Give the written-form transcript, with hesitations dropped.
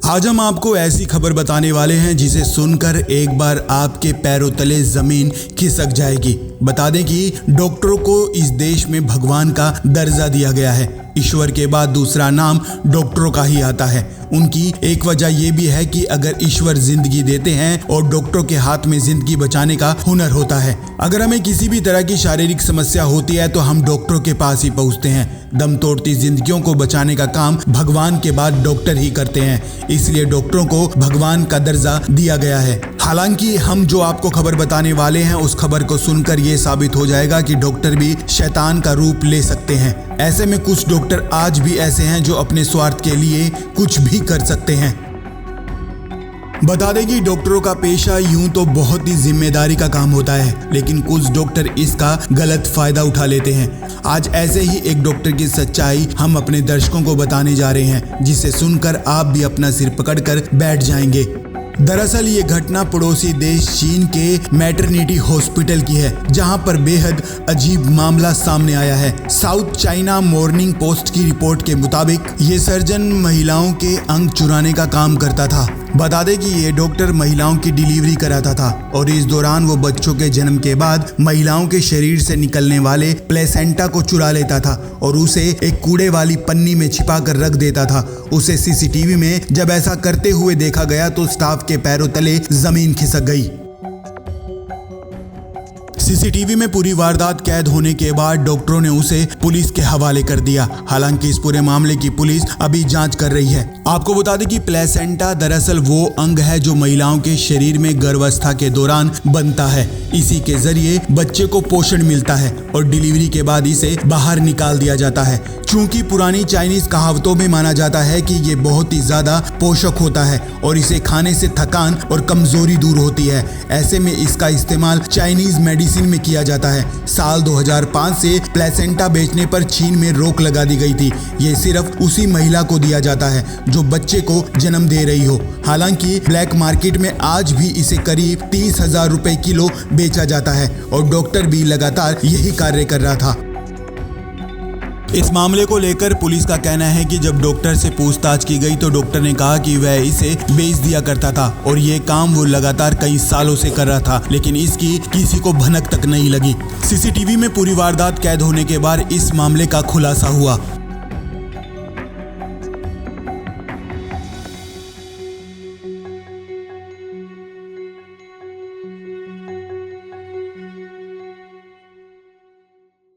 आज हम आपको ऐसी खबर बताने वाले हैं जिसे सुनकर एक बार आपके पैरों तले जमीन खिसक जाएगी। बता दें कि डॉक्टरों को इस देश में भगवान का दर्जा दिया गया है। ईश्वर के बाद दूसरा नाम डॉक्टरों का ही आता है। उनकी एक वजह यह भी है कि अगर ईश्वर जिंदगी देते हैं और डॉक्टरों के हाथ में जिंदगी बचाने का हुनर होता है। अगर हमें किसी भी तरह की शारीरिक समस्या होती है तो हम डॉक्टरों के पास ही पहुंचते हैं। दम तोड़ती जिंदगियों को बचाने का काम भगवान के बाद डॉक्टर ही करते हैं, इसलिए डॉक्टरों को भगवान का दर्जा दिया गया है। हालांकि हम जो आपको खबर बताने वाले हैं उस खबर को सुनकर ये साबित हो जाएगा कि डॉक्टर भी शैतान का रूप ले सकते हैं। ऐसे में कुछ डॉक्टर आज भी ऐसे हैं जो अपने स्वार्थ के लिए कुछ भी कर सकते हैं। बता दें कि डॉक्टरों का पेशा यूं तो बहुत ही जिम्मेदारी का काम होता है, लेकिन कुछ डॉक्टर इसका गलत फायदा उठा लेते हैं। आज ऐसे ही एक डॉक्टर की सच्चाई हम अपने दर्शकों को बताने जा रहे हैं, जिसे सुनकर आप भी अपना सिर पकड़कर बैठ जाएंगे। दरअसल ये घटना पड़ोसी देश चीन के मैटरनिटी हॉस्पिटल की है, जहां पर बेहद अजीब मामला सामने आया है। साउथ चाइना मॉर्निंग पोस्ट की रिपोर्ट के मुताबिक ये सर्जन महिलाओं के अंग चुराने का काम करता था। बता दें कि ये डॉक्टर महिलाओं की डिलीवरी कराता था और इस दौरान वो बच्चों के जन्म के बाद महिलाओं के शरीर से निकलने वाले प्लेसेंटा को चुरा लेता था और उसे एक कूड़े वाली पन्नी में छिपा कर रख देता था। उसे सीसीटीवी में जब ऐसा करते हुए देखा गया तो स्टाफ के पैरों तले जमीन खिसक गई। सीसीटीवी में पूरी वारदात कैद होने के बाद डॉक्टरों ने उसे पुलिस के हवाले कर दिया। हालांकि इस पूरे मामले की पुलिस अभी जांच कर रही है। आपको बता दें कि प्लेसेंटा दरअसल वो अंग है जो महिलाओं के शरीर में गर्भावस्था के दौरान बनता है। इसी के जरिए बच्चे को पोषण मिलता है और डिलीवरी के बाद इसे बाहर निकाल दिया जाता है। चूंकि पुरानी चाइनीज कहावतों में माना जाता है कि ये बहुत ही ज्यादा पोषक होता है और इसे खाने से थकान और कमजोरी दूर होती है। ऐसे में इसका इस्तेमाल चाइनीज मेडिसिन में किया जाता है। साल 2005 से प्लेसेंटा बेचने पर चीन में रोक लगा दी गई थी। ये सिर्फ उसी महिला को दिया जाता है जो बच्चे को जन्म दे रही हो। हालांकि ब्लैक मार्केट में आज भी इसे करीब 30,000 रुपए किलो बेचा जाता है और डॉक्टर भी लगातार यही कार्य कर रहा था। इस मामले को लेकर पुलिस का कहना है कि जब डॉक्टर से पूछताछ की गई तो डॉक्टर ने कहा कि वह इसे बेच दिया करता था और ये काम वो लगातार कई सालों से कर रहा था, लेकिन इसकी किसी को भनक तक नहीं लगी। सीसीटीवी में पूरी वारदात कैद होने के बाद इस मामले का खुलासा हुआ।